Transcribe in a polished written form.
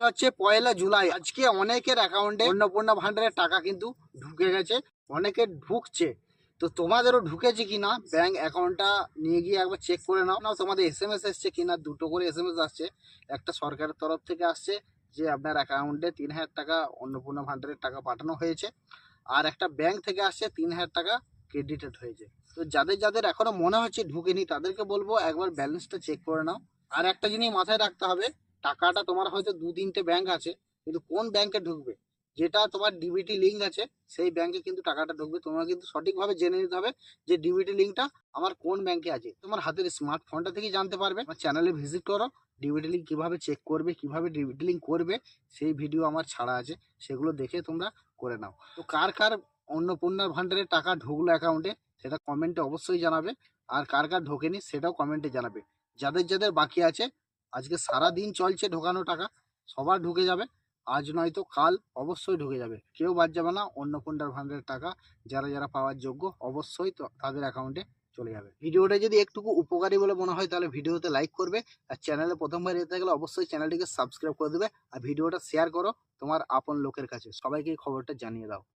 হচ্ছে 1 জুলাই। আজকে অনেকের অ্যাকাউন্টে অন্নপূর্ণা ভান্ডারের টাকা কিন্তু ঢুকে গেছে, অনেকে ঢুকছে। তো তোমাদেরও ঢুকেছে কিনা ব্যাংক অ্যাকাউন্টটা নিয়ে গিয়ে একবার চেক করে নাও। তোমাদের এসএমএস এসছে কিনা, দুটো করে এসএমএস আসছে। একটা সরকারের তরফ থেকে আসছে যে আপনার অ্যাকাউন্টে 3,000 টাকা অন্নপূর্ণা ভান্ডারের টাকা পাঠানো হয়েছে, আর একটা ব্যাংক থেকে আসছে 3,000 টাকা ক্রেডিটেড হয়েছে। তো যাদের যাদের এখনো মনে হচ্ছে ঢুকেনি তাদেরকে বলবো একবার ব্যালেন্সটা চেক করে নাও। আর একটা জিনিস মাথায় রাখতে হবে, টাকাটা তোমার হয়তো 2-3টে ব্যাংক আছে, কিন্তু কোন ব্যাংকে ঢুকবে, যেটা তোমার ডিবিটি লিঙ্ক আছে সেই ব্যাংকে কিন্তু টাকাটা ঢুকবে। তোমার কিন্তু সঠিকভাবে জেনে নিতে হবে যে ডিবিটি লিঙ্কটা আমার কোন ব্যাংকে আছে। তোমার হাতের স্মার্টফোনটা থেকেই জানতে পারবে। আমার চ্যানেলে ভিজিট করো, ডিবিটি লিঙ্ক কীভাবে চেক করবে, কীভাবে ডিবিটি লিঙ্ক করবে সেই ভিডিও আমার ছাড়া আছে, সেগুলো দেখে তোমরা করে নাও। তো কার কার অন্নপূর্ণা ভান্ডারের টাকা ঢুকলো অ্যাকাউন্টে সেটা কমেন্টে অবশ্যই জানাবে, আর কার কার ঢোকেনি সেটাও কমেন্টে জানাবে। যাদের যাদের বাকি আছে, আজকে সারা দিন চলছে ঢোকানো টাকা, সবার ঢুকে যাবে। আজ নয়তো কাল অবশ্যই ঢুকে যাবে, কেউ বাদ যাবে না। অন্নপূর্ণার ভান্ডারের টাকা যারা যারা পাওয়ার যোগ্য অবশ্যই তো তাদের অ্যাকাউন্টে চলে যাবে। ভিডিওটা যদি একটুকু উপকারী বলে মনে হয় তাহলে ভিডিওতে লাইক করবে, আর চ্যানেলে প্রথমবার এসে থাকলে অবশ্যই চ্যানেলটিকে সাবস্ক্রাইব করে দেবে, আর ভিডিওটা শেয়ার করো তোমার আপন লোকের কাছে, সবাইকে খবরটা জানিয়ে দাও।